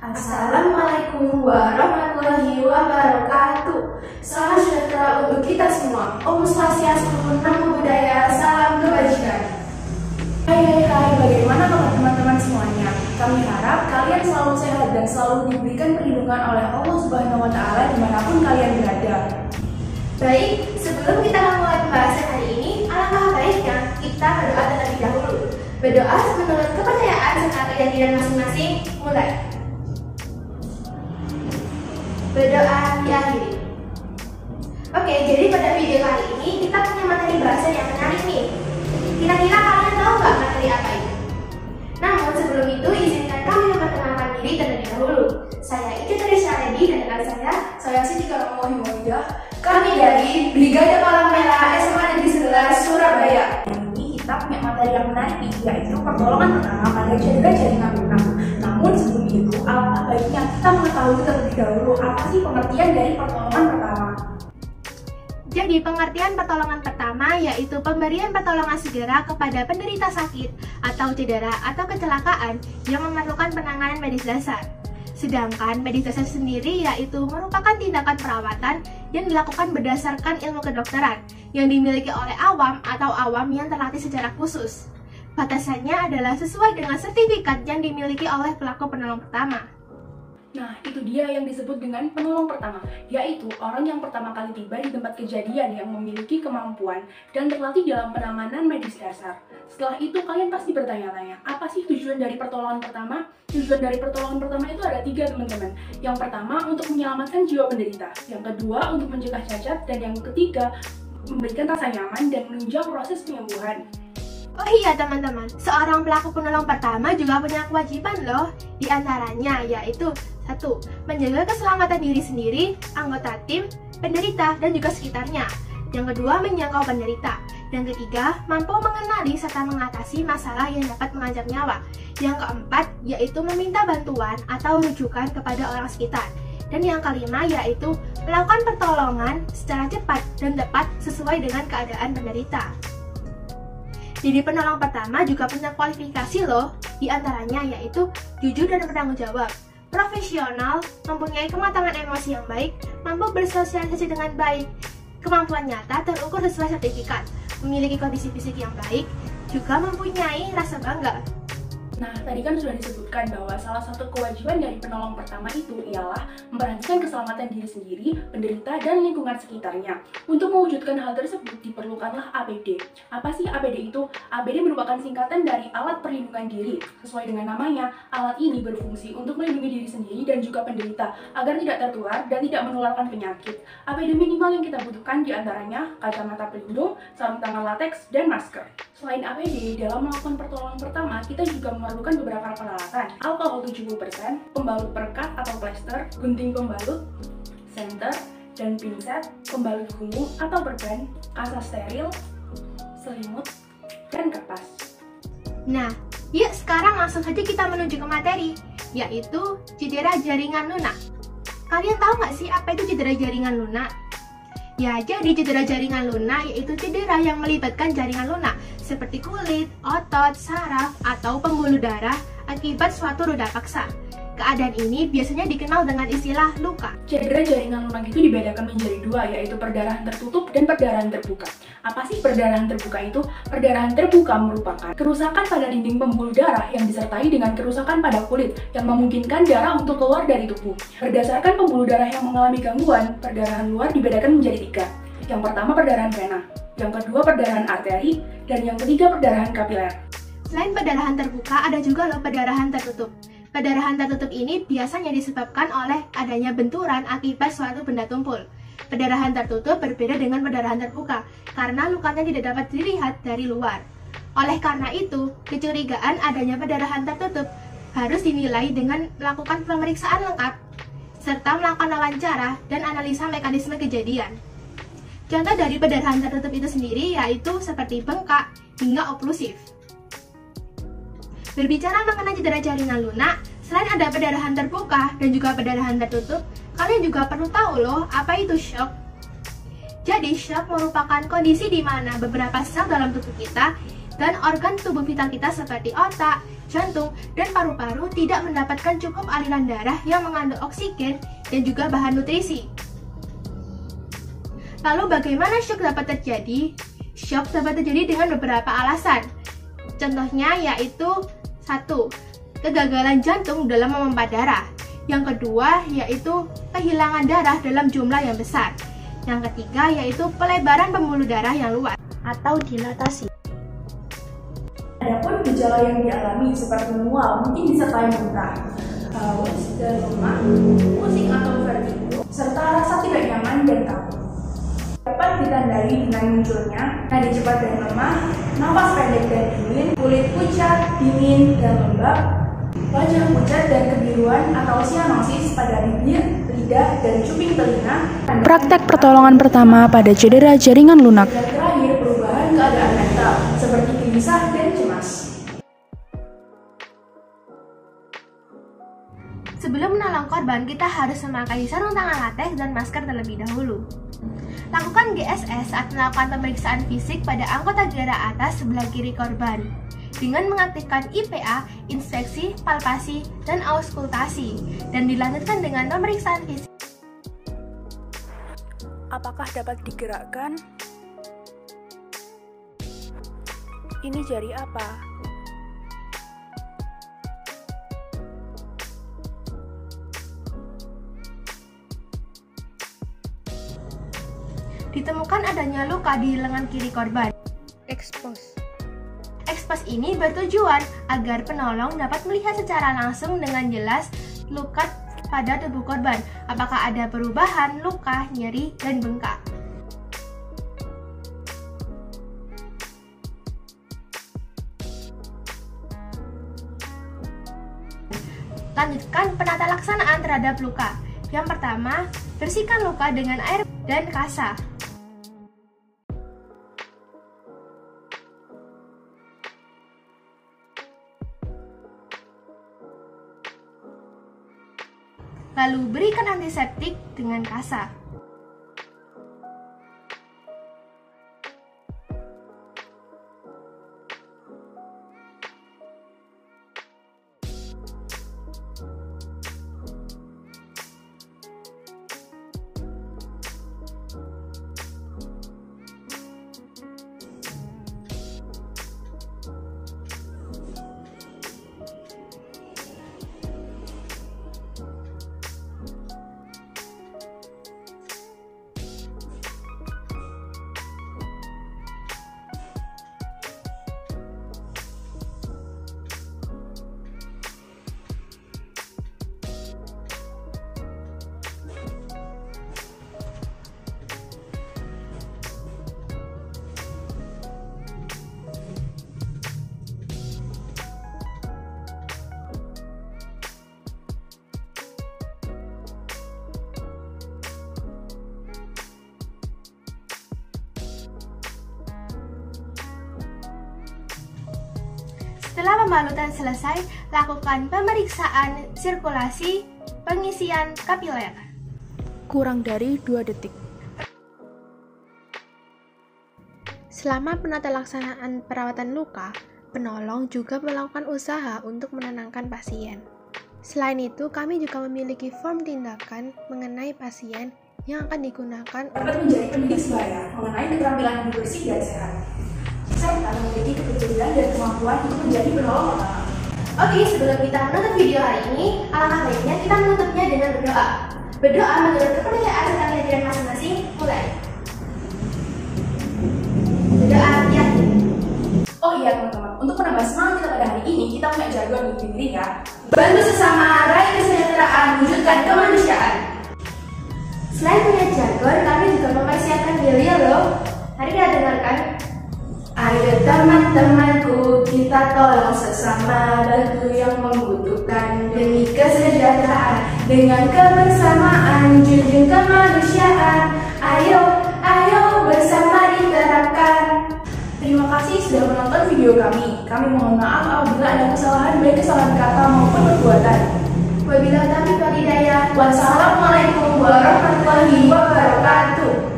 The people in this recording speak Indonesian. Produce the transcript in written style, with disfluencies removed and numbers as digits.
Assalamualaikum warahmatullahi wabarakatuh. Salam sejahtera untuk kita semua. Om Swastiastu, Namo Buddhaya, salam kebajikan. Hai, bagaimana kabar teman-teman semuanya? Kami harap kalian selalu sehat dan selalu diberikan perlindungan oleh Allah Subhanahu wa Ta'ala dimanapun kalian berada. Baik, sebelum kita memulai pembahasan hari ini, alangkah baiknya kita berdoa terlebih dahulu. Berdoa menurut kepercayaan serta keyakinan masing-masing. Mulai. Berdoa diakhiri. Oke, jadi pada video kali ini kita punya materi bahasan yang menarik nih. Kira-kira kalian tahu nggak materi apa itu? Namun sebelum itu, izinkan kami memperkenalkan diri terlebih dahulu. Saya Ica Teresa Redi dan rekan saya Siti Karomohi Muhammadiah. Kami dari Brigade Palang Merah SMA Negeri 11 Surabaya. Ini kita punya materi yang menarik, yaitu pertolongan pertama pada cedera jaringan lunak. Namun sebelum itu, alangkah baiknya kita mengetahui terlebih dahulu apa sih pengertian dari pertolongan pertama. Jadi pengertian pertolongan pertama yaitu pemberian pertolongan segera kepada penderita sakit atau cedera atau kecelakaan yang memerlukan penanganan medis dasar. Sedangkan medis dasar sendiri yaitu merupakan tindakan perawatan yang dilakukan berdasarkan ilmu kedokteran yang dimiliki oleh awam atau awam yang terlatih secara khusus. Batasannya adalah sesuai dengan sertifikat yang dimiliki oleh pelaku penolong pertama. Nah, itu dia yang disebut dengan penolong pertama, yaitu orang yang pertama kali tiba di tempat kejadian yang memiliki kemampuan dan terlatih dalam penanganan medis dasar. Setelah itu, kalian pasti bertanya-tanya, apa sih tujuan dari pertolongan pertama? Tujuan dari pertolongan pertama itu ada 3, teman-teman. Yang pertama, untuk menyelamatkan jiwa penderita. Yang kedua, untuk mencegah cacat. Dan yang ketiga, memberikan rasa nyaman dan menunjang proses penyembuhan. Oh iya teman-teman, seorang pelaku penolong pertama juga punya kewajiban loh. Di antaranya yaitu 1. Menjaga keselamatan diri sendiri, anggota tim, penderita, dan juga sekitarnya. Yang kedua, menjangkau penderita. Yang ketiga, mampu mengenali serta mengatasi masalah yang dapat mengancam nyawa. Yang keempat, yaitu meminta bantuan atau rujukan kepada orang sekitar. Dan yang kelima, yaitu melakukan pertolongan secara cepat dan tepat sesuai dengan keadaan penderita. Jadi penolong pertama juga punya kualifikasi loh, di antaranya yaitu jujur dan bertanggung jawab, profesional, mempunyai kematangan emosi yang baik, mampu bersosialisasi dengan baik, kemampuan nyata terukur sesuai sertifikat, memiliki kondisi fisik yang baik, juga mempunyai rasa bangga. Nah, tadi kan sudah disebutkan bahwa salah satu kewajiban dari penolong pertama itu ialah memperhatikan keselamatan diri sendiri, penderita, dan lingkungan sekitarnya. Untuk mewujudkan hal tersebut diperlukanlah APD. Apa sih APD itu? APD merupakan singkatan dari alat perlindungan diri. Sesuai dengan namanya, alat ini berfungsi untuk melindungi diri sendiri dan juga penderita agar tidak tertular dan tidak menularkan penyakit. APD minimal yang kita butuhkan diantaranya kacamata pelindung, sarung tangan lateks, dan masker. Selain APD, dalam melakukan pertolongan pertama, kita juga memerlukan beberapa peralatan. Alkohol 70%, pembalut perkat atau plester, gunting pembalut, senter, dan pinset, pembalut gulung atau perban, kasa steril, selimut, dan kertas. Nah, yuk sekarang langsung saja kita menuju ke materi, yaitu cedera jaringan lunak. Kalian tahu nggak sih apa itu cedera jaringan lunak? Ya, jadi cedera jaringan lunak yaitu cedera yang melibatkan jaringan lunak seperti kulit, otot, saraf, atau pembuluh darah akibat suatu roda paksa. Keadaan ini biasanya dikenal dengan istilah luka. Cedera jaringan lunak itu dibedakan menjadi 2, yaitu perdarahan tertutup dan perdarahan terbuka. Apa sih perdarahan terbuka itu? Perdarahan terbuka merupakan kerusakan pada dinding pembuluh darah yang disertai dengan kerusakan pada kulit yang memungkinkan darah untuk keluar dari tubuh. Berdasarkan pembuluh darah yang mengalami gangguan, perdarahan luar dibedakan menjadi 3. Yang pertama perdarahan vena, yang kedua perdarahan arteri, dan yang ketiga perdarahan kapiler. Selain perdarahan terbuka, ada juga loh perdarahan tertutup. Perdarahan tertutup ini biasanya disebabkan oleh adanya benturan akibat suatu benda tumpul. Perdarahan tertutup berbeda dengan perdarahan terbuka karena lukanya tidak dapat dilihat dari luar. Oleh karena itu, kecurigaan adanya perdarahan tertutup harus dinilai dengan melakukan pemeriksaan lengkap serta melakukan wawancara dan analisa mekanisme kejadian. Contoh dari perdarahan tertutup itu sendiri yaitu seperti bengkak hingga oklusif. Berbicara mengenai cedera jaringan lunak, selain ada perdarahan terbuka dan juga perdarahan tertutup, kalian juga perlu tahu loh apa itu shock. Jadi shock merupakan kondisi di mana beberapa sel dalam tubuh kita dan organ tubuh vital kita seperti otak, jantung, dan paru-paru tidak mendapatkan cukup aliran darah yang mengandung oksigen dan juga bahan nutrisi. Lalu bagaimana shock dapat terjadi? Shock dapat terjadi dengan beberapa alasan. Contohnya yaitu 1. Kegagalan jantung dalam memompa darah. Yang kedua yaitu kehilangan darah dalam jumlah yang besar. Yang ketiga yaitu pelebaran pembuluh darah yang luas atau dilatasi. Adapun gejala yang dialami seperti mual mungkin disertai muntah, haus dan lemah, pusing atau vertigo, serta rasa tidak nyaman dan takut. Dapat ditandai dengan munculnya nadi cepat dan lemah, nafas pendek dan dingin, kulit pucat, dingin dan lembab, wajah pucat dan kebiruan atau sianosis pada bibir, lidah, dan cuping telinga. Praktek pertolongan pertama pada cedera jaringan lunak. Dan terakhir, perubahan keadaan mental seperti gelisah dan cemas. Sebelum menolong korban, kita harus memakai sarung tangan latex dan masker terlebih dahulu. Lakukan GSS saat melakukan pemeriksaan fisik pada anggota daerah atas sebelah kiri korban dengan mengaktifkan IPA, inspeksi, palpasi, dan auskultasi, dan dilanjutkan dengan pemeriksaan fisik. Apakah dapat digerakkan? Ini jari apa? Ditemukan adanya luka di lengan kiri korban. Expose. Expose ini bertujuan agar penolong dapat melihat secara langsung dengan jelas luka pada tubuh korban, apakah ada perubahan, luka, nyeri, dan bengkak. Lanjutkan penata laksanaan terhadap luka. Yang pertama, bersihkan luka dengan air dan kasa. Lalu berikan antiseptik dengan kasa. Setelah pembalutan selesai, lakukan pemeriksaan sirkulasi pengisian kapiler. Kurang dari 2 detik. Selama penata laksanaan perawatan luka, penolong juga melakukan usaha untuk menenangkan pasien. Selain itu, kami juga memiliki form tindakan mengenai pasien yang akan digunakan Dapat menjadi pendidik sebaya mengenai keterampilan hidup bersih dan sehat, serta memiliki kepedulian dan kemampuan untuk menjadi penolong pertama. Oke, sebelum kita menutup video hari ini, alangkah baiknya kita menutupnya dengan berdoa. Berdoa menurut kepercayaan serta keyakinan masing-masing, mulai. Berdoa yakin. Oh iya teman-teman, untuk menambah semangat kita pada hari ini, kita punya jargon di diri ya. Bantu sesama, raih kesejahteraan, wujudkan kemanusiaan. Selain punya jargon, kami juga mempersiapkan video loh. Mari kita dengarkan. Ayo teman-temanku, kita tolong sesama, bantu yang membutuhkan demi kesejahteraan. Dengan kebersamaan, junjung kemanusiaan. Ayo, ayo bersama diterapkan. Terima kasih sudah menonton video kami. Kami mohon maaf apabila ada kesalahan, baik kesalahan kata maupun perbuatan. Wabillahi taufiq wal hidayah. Wassalamualaikum warahmatullahi wabarakatuh.